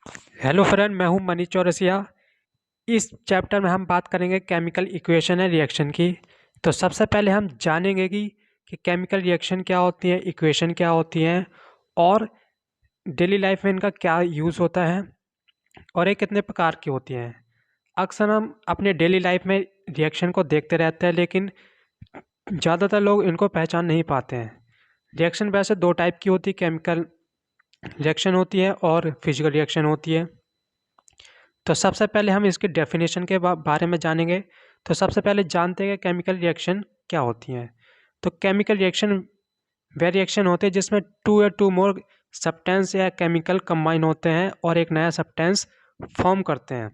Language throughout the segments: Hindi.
हेलो फ्रेंड, मैं हूं मनीष चौरसिया। इस चैप्टर में हम बात करेंगे केमिकल इक्वेशन एंड रिएक्शन की। तो सबसे पहले हम जानेंगे कि केमिकल रिएक्शन क्या होती है, इक्वेशन क्या होती हैं और डेली लाइफ में इनका क्या यूज़ होता है और ये कितने प्रकार की होती हैं। अक्सर हम अपने डेली लाइफ में रिएक्शन को देखते रहते हैं, लेकिन ज़्यादातर लोग इनको पहचान नहीं पाते हैं। रिएक्शन वैसे दो टाइप की होती है, केमिकल रिएक्शन होती है और फिजिकल रिएक्शन होती है। तो सबसे पहले हम इसकी डेफिनेशन के बारे में जानेंगे। तो सबसे पहले जानते हैं कि केमिकल रिएक्शन क्या होती हैं। तो केमिकल रिएक्शन वे रिएक्शन होते हैं जिसमें टू या टू मोर सब्सटेंस या केमिकल कंबाइन होते हैं और एक नया सब्सटेंस फॉर्म करते हैं।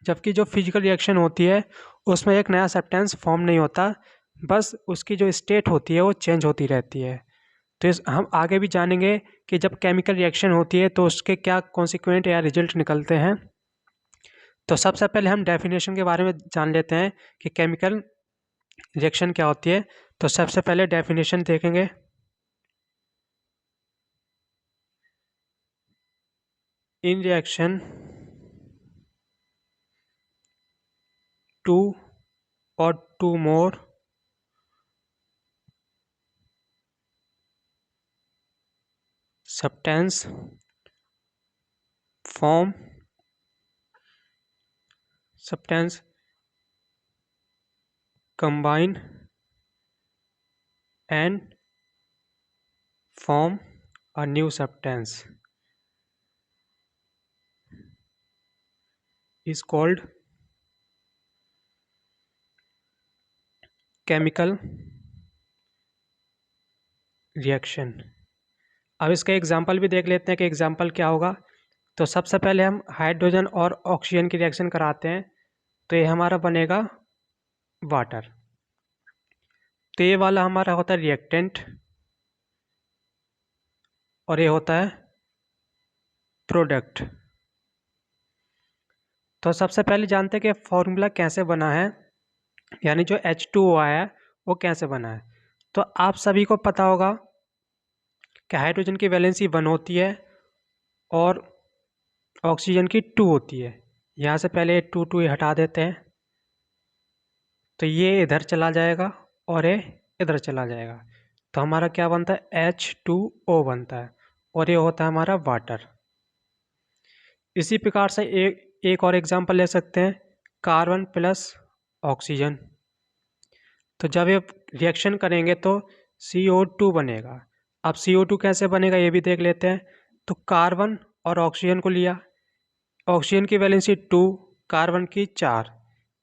जबकि जो फिजिकल रिएक्शन होती है उसमें एक नया सब्सटेंस फॉर्म नहीं होता, बस उसकी जो स्टेट होती है वो चेंज होती रहती है। तो इस हम आगे भी जानेंगे कि जब केमिकल रिएक्शन होती है तो उसके क्या कॉन्सिक्वेंट या रिजल्ट निकलते हैं। तो सबसे पहले हम डेफिनेशन के बारे में जान लेते हैं कि केमिकल रिएक्शन क्या होती है। तो सबसे पहले डेफिनेशन देखेंगे। इन रिएक्शन टू और two more substance form substance combine and form a new substance is called chemical reaction. अब इसका एग्जांपल भी देख लेते हैं कि एग्जांपल क्या होगा। तो सबसे पहले हम हाइड्रोजन और ऑक्सीजन की रिएक्शन कराते हैं। तो ये हमारा बनेगा वाटर। तो ये वाला हमारा होता है रिएक्टेंट और ये होता है प्रोडक्ट। तो सबसे पहले जानते हैं कि फॉर्मूला कैसे बना है, यानी जो H2O आया है वो कैसे बना है। तो आप सभी को पता होगा कि हाइड्रोजन की वैलेंसी 1 होती है और ऑक्सीजन की 2 होती है। यहाँ से पहले 2 2 ये हटा देते हैं, तो ये इधर चला जाएगा और ये इधर चला जाएगा। तो हमारा क्या बनता है, H2O बनता है और ये होता है हमारा वाटर। इसी प्रकार से एक और एग्जांपल ले सकते हैं, कार्बन प्लस ऑक्सीजन। तो जब ये रिएक्शन करेंगे तो CO2 बनेगा। अब CO2 कैसे बनेगा ये भी देख लेते हैं। तो कार्बन और ऑक्सीजन को लिया, ऑक्सीजन की वैलेंसी 2, कार्बन की 4,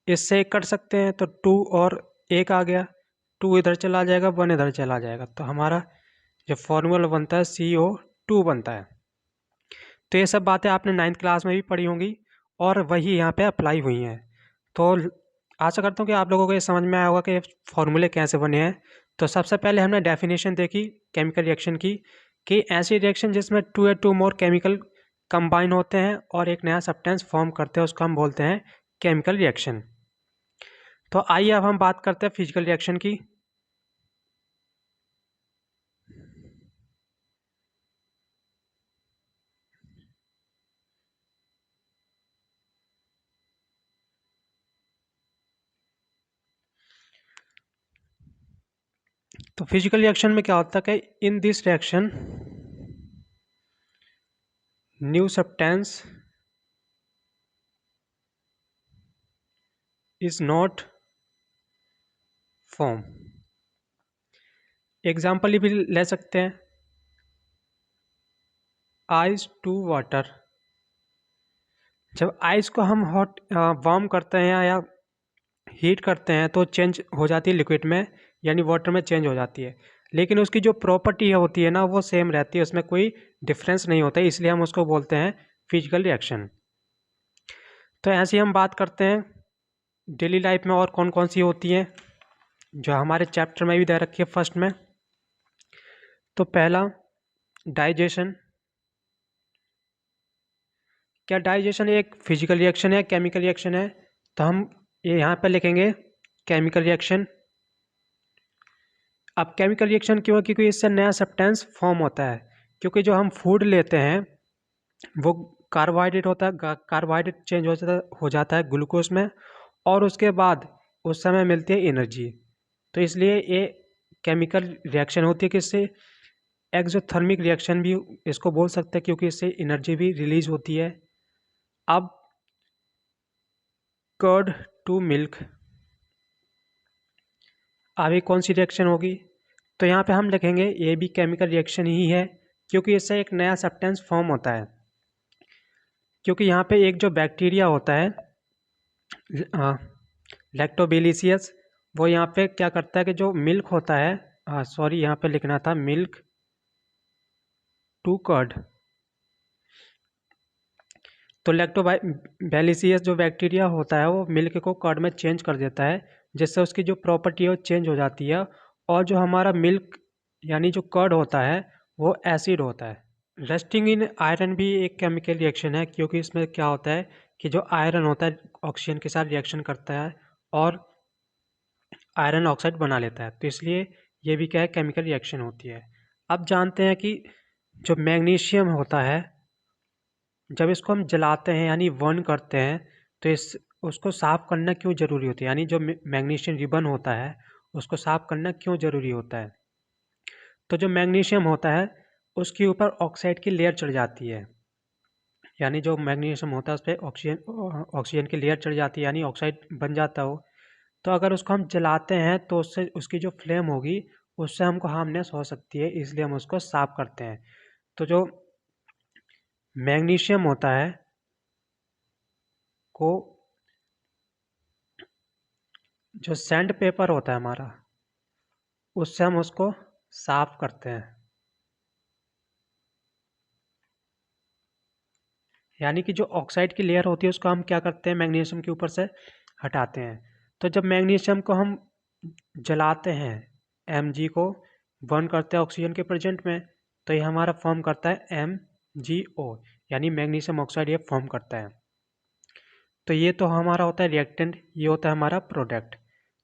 इससे एक कट सकते हैं तो 2 और 1 आ गया, 2 इधर चला जाएगा, 1 इधर चला जाएगा। तो हमारा जो फॉर्मूला बनता है CO2 बनता है। तो ये सब बातें आपने 9th क्लास में भी पढ़ी होंगी और वही यहाँ पे अप्लाई हुई हैं। तो आशा करता हूँ कि आप लोगों को ये समझ में आया होगा कि फॉर्मूले कैसे बने हैं। तो सबसे पहले हमने डेफिनेशन देखी केमिकल रिएक्शन की, कि ऐसी रिएक्शन जिसमें 2 या 2 मोर केमिकल कंबाइन होते हैं और एक नया सब्सटेंस फॉर्म करते हैं उसको हम बोलते हैं केमिकल रिएक्शन। तो आइए अब हम बात करते हैं फिजिकल रिएक्शन की। तो फिजिकल रिएक्शन में क्या होता है कि in this reaction new substance is not form. Example भी ले सकते हैं, आइस टू वाटर। जब आइस को हम हॉट वार्म करते हैं या हीट करते हैं तो चेंज हो जाती है लिक्विड में, यानी वाटर में चेंज हो जाती है। लेकिन उसकी जो प्रॉपर्टी होती है ना वो सेम रहती है, उसमें कोई डिफरेंस नहीं होता है, इसलिए हम उसको बोलते हैं फिजिकल रिएक्शन। तो ऐसे ही हम बात करते हैं डेली लाइफ में और कौन कौन सी होती हैं, जो हमारे चैप्टर में भी दे रखी है फर्स्ट में। तो पहला डाइजेशन। क्या डाइजेशन एक फिजिकल रिएक्शन है, केमिकल रिएक्शन है? तो हम ये यहाँ पर लिखेंगे केमिकल रिएक्शन। अब केमिकल रिएक्शन क्यों? क्योंकि इससे नया सब्सटेंस फॉर्म होता है। क्योंकि जो हम फूड लेते हैं वो कार्बोहाइड्रेट होता है, कार्बोहाइड्रेट चेंज हो जाता है ग्लूकोज में, और उसके बाद उस समय मिलती है एनर्जी। तो इसलिए ये केमिकल रिएक्शन होती है कि इससे एक्सोथर्मिक रिएक्शन भी इसको बोल सकते हैं, क्योंकि इससे एनर्जी भी रिलीज होती है। अब कर्ड टू मिल्क, आगे कौन सी रिएक्शन होगी? तो यहाँ पे हम लिखेंगे ये भी केमिकल रिएक्शन ही है, क्योंकि इससे एक नया सब्सटेंस फॉर्म होता है। क्योंकि यहाँ पे एक जो बैक्टीरिया होता है लैक्टोबैसिलस, वो यहाँ पे क्या करता है कि जो मिल्क होता है, सॉरी यहाँ पे लिखना था मिल्क टू कर्ड। तो लैक्टोबैसिलस जो बैक्टीरिया होता है वो मिल्क को कर्ड में चेंज कर देता है, जिससे उसकी जो प्रॉपर्टी है वो चेंज हो जाती है, और जो हमारा मिल्क यानी जो कर्ड होता है वो एसिड होता है। रस्टिंग इन आयरन भी एक केमिकल रिएक्शन है, क्योंकि इसमें क्या होता है कि जो आयरन होता है ऑक्सीजन के साथ रिएक्शन करता है और आयरन ऑक्साइड बना लेता है, तो इसलिए ये भी क्या है, केमिकल रिएक्शन होती है। अब जानते हैं कि जो मैग्नीशियम होता है, जब इसको हम जलाते हैं यानी बर्न करते हैं, तो इस उसको साफ करना क्यों ज़रूरी होता है, यानी जो मैग्नीशियम रिबन होता है उसको साफ करना क्यों ज़रूरी होता है? तो जो मैग्नीशियम होता है उसके ऊपर ऑक्साइड की लेयर चढ़ जाती है, यानी जो मैग्नीशियम होता है उस पर ऑक्सीजन की लेयर चढ़ जाती है, यानी ऑक्साइड बन जाता हो। तो अगर उसको हम जलाते हैं तो उससे उसकी जो फ्लेम होगी उससे हमको हार्मनेस हो सकती है, इसलिए हम उसको साफ करते हैं। तो जो मैग्नीशियम होता है को जो सैंड पेपर होता है हमारा, उससे हम उसको साफ करते हैं, यानी कि जो ऑक्साइड की लेयर होती है उसको हम क्या करते हैं, मैग्नीशियम के ऊपर से हटाते हैं। तो जब मैग्नीशियम को हम जलाते हैं, Mg को बर्न करते हैं ऑक्सीजन के प्रेजेंट में, तो ये हमारा फॉर्म करता है MgO, यानी मैग्नीशियम ऑक्साइड ये फॉर्म करता है। तो ये तो हमारा होता है रिएक्टेंट, ये होता है हमारा प्रोडक्ट।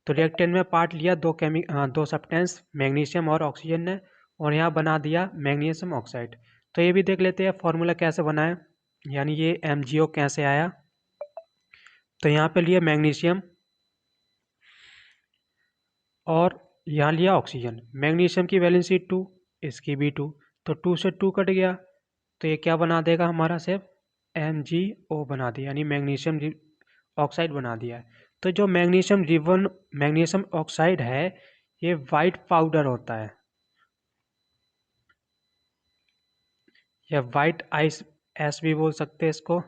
तो रिएक्टेंट में पार्ट लिया दो सब्सटेंस मैग्नीशियम और ऑक्सीजन ने, और यहाँ बना दिया मैग्नीशियम ऑक्साइड। तो ये भी देख लेते हैं फॉर्मूला कैसे बना है, यानी ये MgO कैसे आया। तो यहाँ पे लिया मैग्नीशियम और यहाँ लिया ऑक्सीजन। मैग्नीशियम की वैलेंसी 2, इसकी भी 2, तो 2 से 2 कट गया, तो ये क्या बना देगा हमारा सिर्फ MgO बना दिया, यानी मैग्नीशियम ऑक्साइड बना दिया है। तो जो मैग्नीशियम ऑक्साइड है ये वाइट पाउडर होता है, या वाइट आइस ऐस भी बोल सकते हैं इसको।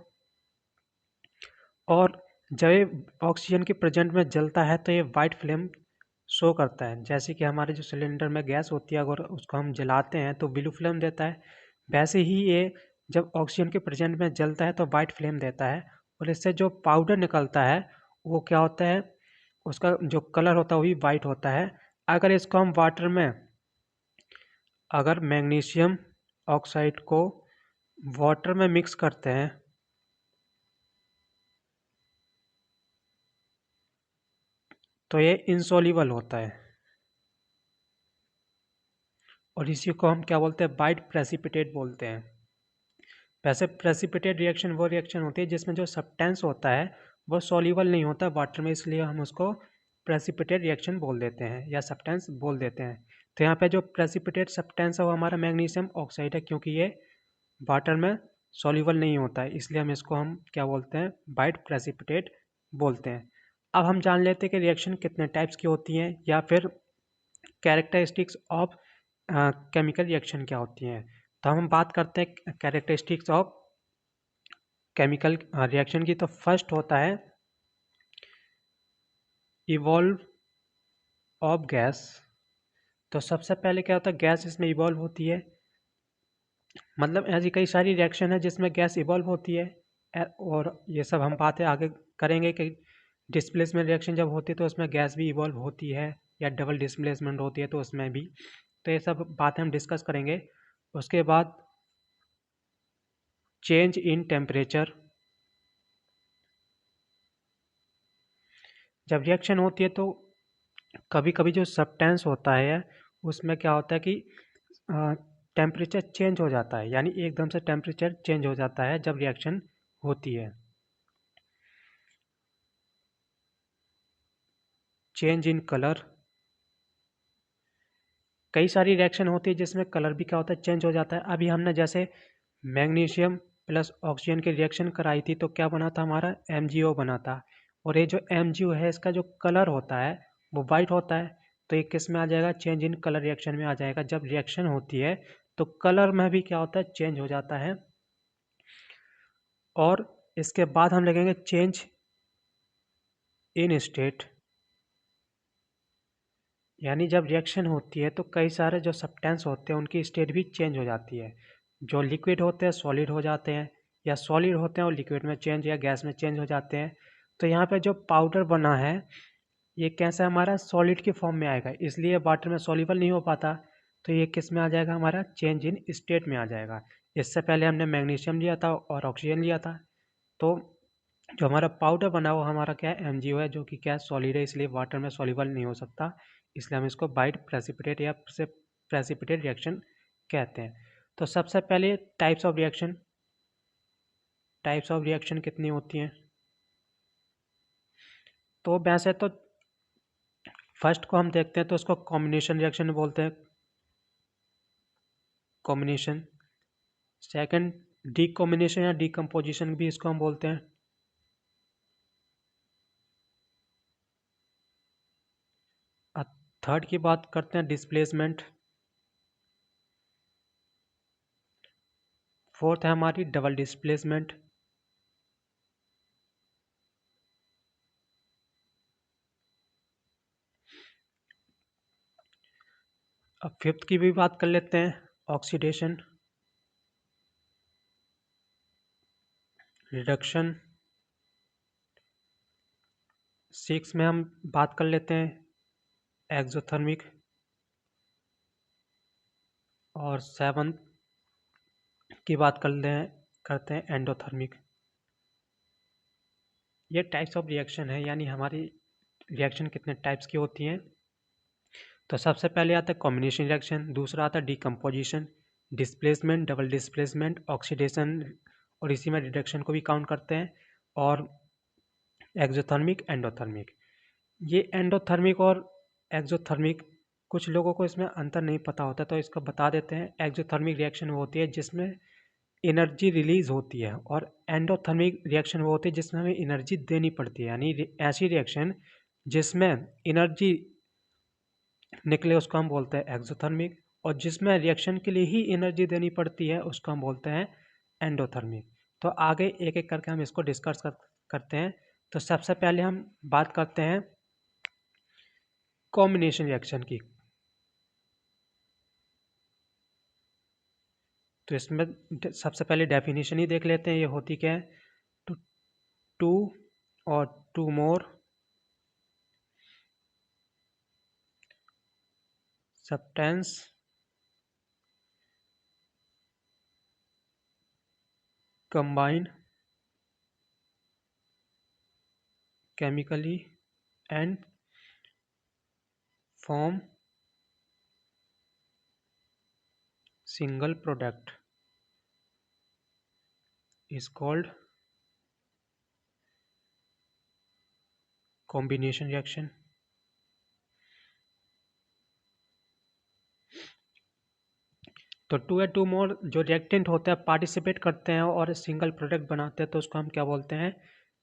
और जब ये ऑक्सीजन के प्रेजेंट में जलता है तो ये वाइट फ्लेम शो करता है, जैसे कि हमारे जो सिलेंडर में गैस होती है अगर उसको हम जलाते हैं तो ब्लू फ्लेम देता है, वैसे ही ये जब ऑक्सीजन के प्रेजेंट में जलता है तो वाइट फ्लेम देता है। और इससे जो पाउडर निकलता है वो क्या होता है, उसका जो कलर होता है वो भी वाइट होता है। अगर इसको हम वाटर में, अगर मैग्नीशियम ऑक्साइड को वाटर में मिक्स करते हैं तो ये इनसॉल्युबल होता है, और इसी को हम क्या बोलते हैं, वाइट प्रेसिपिटेट बोलते हैं। वैसे प्रेसिपिटेट रिएक्शन वो रिएक्शन होती है जिसमें जो सब्सटेंस होता है वो सॉल्युबल नहीं होता वाटर में, इसलिए हम उसको प्रेसिपिटेट रिएक्शन बोल देते हैं या सब्सटेंस बोल देते हैं। तो यहाँ पे जो प्रेसिपिटेट सब्सटेंस है वो हमारा मैग्नीशियम ऑक्साइड है, क्योंकि ये वाटर में सॉल्युबल नहीं होता है, इसलिए हम क्या बोलते हैं, वाइट प्रेसिपिटेट बोलते हैं। अब हम जान लेते हैं कि रिएक्शन कितने टाइप्स की होती हैं, या फिर कैरेक्टरिस्टिक्स ऑफ केमिकल रिएक्शन क्या होती हैं। तो हम बात करते हैं कैरेक्टरिस्टिक्स ऑफ केमिकल रिएक्शन की। तो फर्स्ट होता है इवॉल्व ऑफ गैस। तो सबसे पहले क्या होता है, गैस इसमें इवॉल्व होती है, मतलब ऐसी कई सारी रिएक्शन है जिसमें गैस इवॉल्व होती है। और ये सब हम बातें आगे करेंगे कि डिस्प्लेसमेंट रिएक्शन जब होती है तो उसमें गैस भी इवॉल्व होती है, या डबल डिस्प्लेसमेंट होती है तो उसमें भी। तो ये सब बातें हम डिस्कस करेंगे। उसके बाद चेंज इन टेम्परेचर, जब रिएक्शन होती है तो कभी कभी जो सब्सटेंस होता है उसमें क्या होता है कि टेम्परेचर चेंज हो जाता है, यानी एकदम से टेम्परेचर चेंज हो जाता है जब रिएक्शन होती है। चेंज इन कलर, कई सारी रिएक्शन होती है जिसमें कलर भी क्या होता है, चेंज हो जाता है। अभी हमने जैसे मैग्नीशियम प्लस ऑक्सीजन की रिएक्शन कराई थी तो क्या बना था, हमारा MgO बना था। और ये जो MgO है इसका जो कलर होता है वो वाइट होता है। तो ये किस में आ जाएगा, चेंज इन कलर रिएक्शन में आ जाएगा। जब रिएक्शन होती है तो कलर में भी क्या होता है, चेंज हो जाता है। और इसके बाद हम लिखेंगे चेंज इन स्टेट, यानी जब रिएक्शन होती है तो कई सारे जो सब्सटेंस होते हैं उनकी स्टेट भी चेंज हो जाती है। जो लिक्विड होते हैं सॉलिड हो जाते हैं, या सॉलिड होते हैं और लिक्विड में चेंज या गैस में चेंज हो जाते हैं। तो यहाँ पे जो पाउडर बना है ये कैसा हमारा सॉलिड की फॉर्म में आएगा, इसलिए वाटर में सॉल्युबल नहीं हो पाता। तो ये किस में आ जाएगा, हमारा चेंज इन स्टेट में आ जाएगा। इससे पहले हमने मैग्नीशियम लिया था और ऑक्सीजन लिया था। तो जो हमारा पाउडर बना वो हमारा क्या है, MgO है, जो कि क्या है, सॉलिड है, इसलिए वाटर में सॉल्युबल नहीं हो सकता। इसलिए हम इसको बाइट प्रेसिपिटेट या प्रेसिपिटेट रिएक्शन कहते हैं। तो सबसे पहले टाइप्स ऑफ रिएक्शन कितनी होती हैं। तो वैसे तो फर्स्ट को हम देखते हैं तो उसको कॉम्बिनेशन रिएक्शन बोलते हैं, कॉम्बिनेशन। सेकंड डीकॉम्बिनेशन या डीकम्पोजिशन भी इसको हम बोलते हैं। थर्ड की बात करते हैं डिस्प्लेसमेंट। फोर्थ है हमारी डबल डिस्प्लेसमेंट। अब फिफ्थ की भी बात कर लेते हैं, ऑक्सीडेशन, रिडक्शन। सिक्स में हम बात कर लेते हैं एक्सोथर्मिक। और सेवन की बात करते हैं एंडोथर्मिक। ये टाइप्स ऑफ रिएक्शन है, यानी हमारी रिएक्शन कितने टाइप्स की होती हैं। तो सबसे पहले आता है कॉम्बिनेशन रिएक्शन, दूसरा आता है decomposition, displacement, double displacement, oxidation, और इसी में रिडक्शन को भी काउंट करते हैं। और एक्सोथर्मिक, एंडोथर्मिक। ये एंडोथर्मिक और एक्सोथर्मिक कुछ लोगों को इसमें अंतर नहीं पता होता, तो इसको बता देते हैं। एक्सोथर्मिक रिएक्शन वो होती है जिसमें एनर्जी रिलीज होती है, और एंडोथर्मिक रिएक्शन वो होती है जिसमें हमें एनर्जी देनी पड़ती है। यानी ऐसी रिएक्शन जिसमें एनर्जी निकले उसको हम बोलते हैं एक्सोथर्मिक, और जिसमें रिएक्शन के लिए ही एनर्जी देनी पड़ती है उसको हम बोलते हैं एंडोथर्मिक। तो आगे एक एक करके हम इसको करते हैं। तो सबसे पहले हम बात करते हैं कॉम्बिनेशन रिएक्शन की। तो इसमें सबसे पहले डेफिनेशन ही देख लेते हैं, ये होती क्या है। टू टू और two more substance combine chemically and form single product is called combination reaction। तो टू या टू मोर जो रिएक्टेंट होते हैं पार्टिसिपेट करते हैं और सिंगल प्रोडक्ट बनाते हैं तो उसको हम क्या बोलते हैं,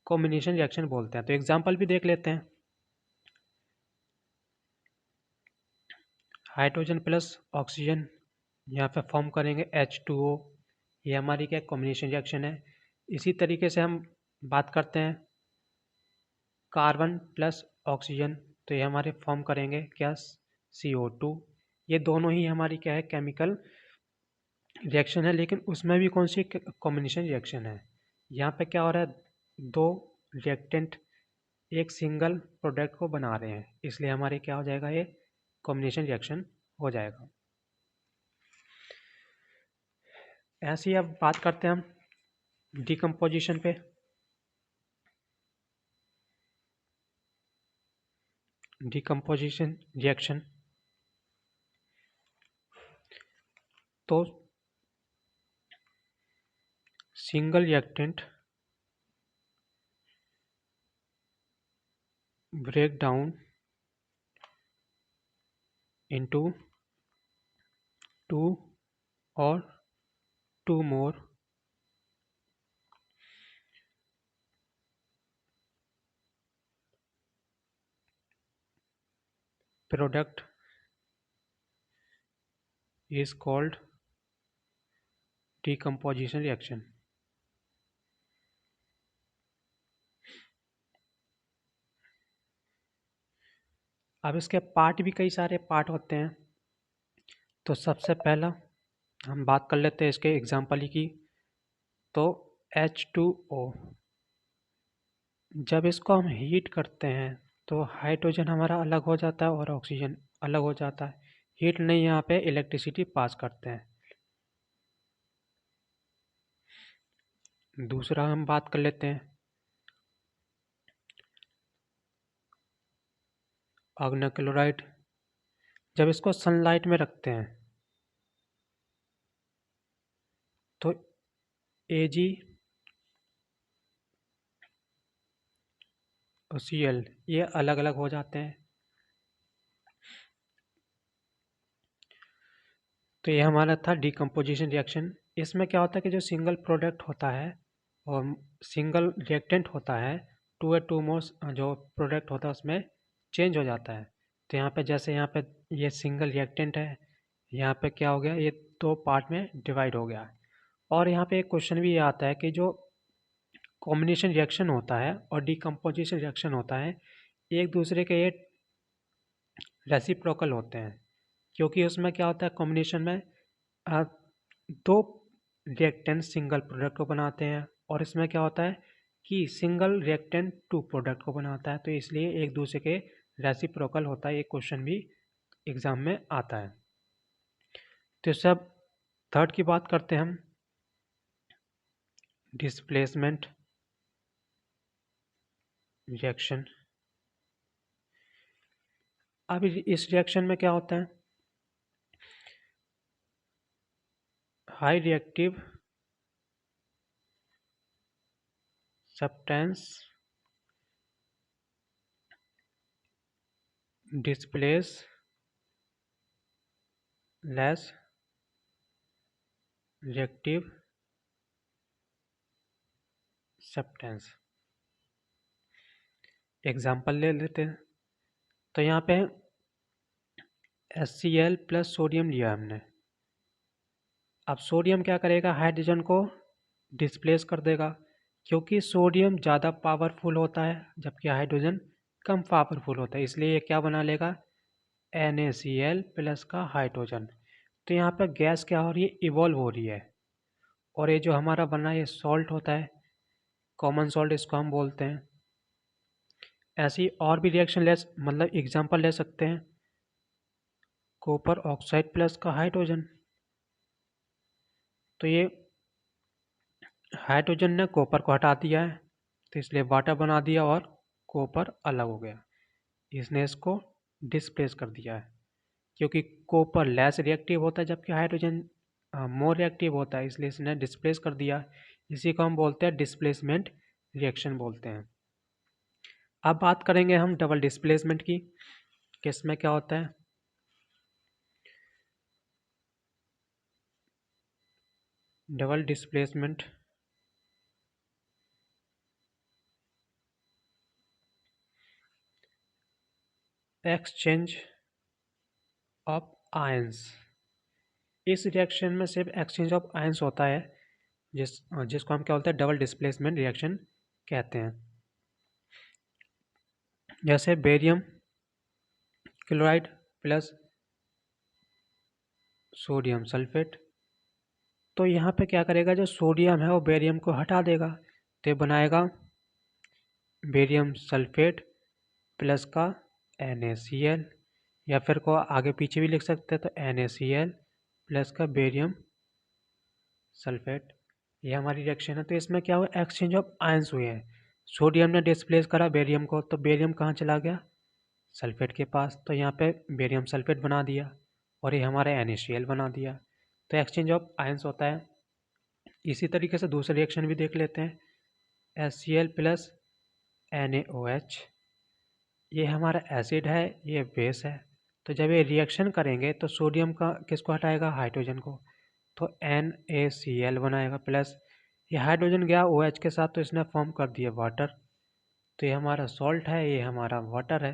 कॉम्बिनेशन रिएक्शन बोलते हैं। तो एग्जांपल भी देख लेते हैं। हाइड्रोजन प्लस ऑक्सीजन यहाँ पे फॉर्म करेंगे H2O, ये हमारी क्या कॉम्बिनेशन रिएक्शन है। इसी तरीके से हम बात करते हैं कार्बन प्लस ऑक्सीजन, तो ये हमारे फॉर्म करेंगे क्या, CO2। ये दोनों ही हमारी क्या है, केमिकल रिएक्शन है, लेकिन उसमें भी कौन सी कॉम्बिनेशन रिएक्शन है। यहाँ पे क्या हो रहा है, दो रिएक्टेंट एक सिंगल प्रोडक्ट को बना रहे हैं, इसलिए हमारे क्या हो जाएगा, ये कॉम्बिनेशन रिएक्शन हो जाएगा। ऐसे ही अब बात करते हैं हम डिकम्पोजिशन पे। डिकम्पोजिशन रिएक्शन, तो single reactant break down into two or two more product is called decomposition reaction. अब इसके पार्ट भी कई सारे पार्ट होते हैं। तो सबसे पहला हम बात कर लेते हैं इसके एग्जाम्पल की। तो H2O, जब इसको हम हीट करते हैं तो हाइड्रोजन हमारा अलग हो जाता है और ऑक्सीजन अलग हो जाता है। हीट नहीं, यहाँ पे इलेक्ट्रिसिटी पास करते हैं। दूसरा हम बात कर लेते हैं ऑर्गेनो क्लोराइड। जब इसको सनलाइट में रखते हैं तो Ag और Cl ये अलग अलग हो जाते हैं। तो ये हमारा था डिकम्पोजिशन रिएक्शन। इसमें क्या होता है कि जो सिंगल प्रोडक्ट होता है और सिंगल रिएक्टेंट होता है, टू ए टू मोर जो प्रोडक्ट होता है उसमें चेंज हो जाता है। तो यहाँ पे जैसे यहाँ पे ये सिंगल रिएक्टेंट है, यहाँ पे क्या हो गया, ये दो पार्ट में डिवाइड हो गया। और यहाँ पे एक क्वेश्चन भी ये आता है कि जो कॉम्बिनेशन रिएक्शन होता है और डिकम्पोजिशन रिएक्शन होता है, एक दूसरे के ये रेसिप्रोकल होते हैं। क्योंकि उसमें क्या होता है, कॉम्बिनेशन में दो रिएक्टेंट सिंगल प्रोडक्ट को बनाते हैं और इसमें क्या होता है कि सिंगल रिएक्टेंट टू प्रोडक्ट को बनाता है। तो इसलिए एक दूसरे के रेसिप्रोकल होता है। एक क्वेश्चन भी एग्जाम में आता है। तो सब थर्ड की बात करते हैं हम, डिस्प्लेसमेंट रिएक्शन। अब इस रिएक्शन में क्या होता है, high reactive substance displace less reactive substance. Example ले लेते हैं। तो यहाँ पे HCl प्लस सोडियम लिया हमने। अब सोडियम क्या करेगा, हाइड्रोजन को डिस्प्लेस कर देगा, क्योंकि सोडियम ज़्यादा पावरफुल होता है जबकि हाइड्रोजन कम पावरफुल होता है। इसलिए ये क्या बना लेगा, NaCl प्लस का हाइड्रोजन। तो यहाँ पर गैस क्या हो रही है, इवॉल्व हो रही है। और ये जो हमारा बना ये सॉल्ट होता है, कॉमन सॉल्ट इसको हम बोलते हैं। ऐसी और भी रिएक्शन मतलब एग्जांपल ले सकते हैं, कॉपर ऑक्साइड प्लस का हाइड्रोजन। तो ये हाइड्रोजन ने कॉपर को हटा दिया है तो इसलिए वाटर बना दिया और कॉपर अलग हो गया। इसने इसको डिस्प्लेस कर दिया है, क्योंकि कॉपर लेस रिएक्टिव होता है जबकि हाइड्रोजन मोर रिएक्टिव होता है, इसलिए इसने डिस्प्लेस कर दिया। इसी को हम बोलते हैं डिस्प्लेसमेंट रिएक्शन बोलते हैं। अब बात करेंगे हम डबल डिस्प्लेसमेंट की, कि इसमें क्या होता है। Double displacement exchange of ions. इस रिएक्शन में सिर्फ एक्सचेंज ऑफ आयंस होता है, जिसको हम क्या बोलते हैं, डबल डिस्प्लेसमेंट रिएक्शन कहते हैं। जैसे barium chloride plus sodium sulphate. तो यहाँ पे क्या करेगा, जो सोडियम है वो बेरियम को हटा देगा, तो बनाएगा बेरियम सल्फेट प्लस का NaCl, या फिर को आगे पीछे भी लिख सकते हैं, तो NaCl प्लस का बेरियम सल्फेट। ये हमारी रिएक्शन है। तो इसमें क्या हुआ, एक्सचेंज ऑफ आयंस हुए हैं। सोडियम ने डिस्प्लेस करा बेरियम को, तो बेरियम कहाँ चला गया, सल्फेट के पास। तो यहाँ पे बेरियम सल्फेट बना दिया और ये हमारा NaCl बना दिया। तो एक्सचेंज ऑफ आयंस होता है। इसी तरीके से दूसरे रिएक्शन भी देख लेते हैं। HCl प्लस NaOH, ये हमारा एसिड है, ये बेस है। तो जब ये रिएक्शन करेंगे तो सोडियम का किसको हटाएगा, हाइड्रोजन को, तो NaCl बनाएगा प्लस, ये हाइड्रोजन गया OH के साथ तो इसने फॉर्म कर दिया वाटर। तो ये हमारा सॉल्ट है, ये हमारा वाटर है।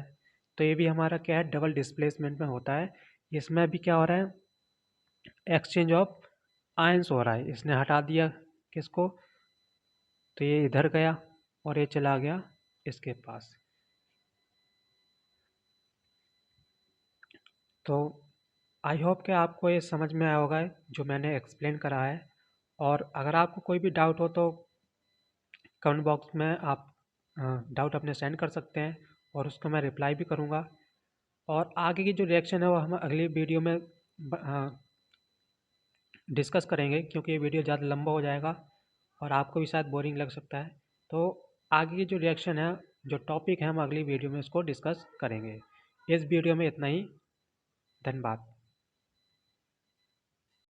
तो ये भी हमारा क्या है, डबल डिस्प्लेसमेंट में होता है। इसमें भी क्या हो रहा है, एक्सचेंज ऑफ आयंस हो रहा है। इसने हटा दिया किसको, तो ये इधर गया और ये चला गया इसके पास। तो आई होप कि आपको ये समझ में आया होगा जो मैंने एक्सप्लेन करा है। और अगर आपको कोई भी डाउट हो तो कमेंट बॉक्स में आप डाउट अपने सेंड कर सकते हैं और उसको मैं रिप्लाई भी करूँगा। और आगे की जो रिएक्शन है वो हम अगली वीडियो में डिस्कस करेंगे, क्योंकि ये वीडियो ज़्यादा लंबा हो जाएगा और आपको भी शायद बोरिंग लग सकता है। तो आगे की जो रिएक्शन है, जो टॉपिक है, हम अगली वीडियो में इसको डिस्कस करेंगे। इस वीडियो में इतना ही। धन्यवाद।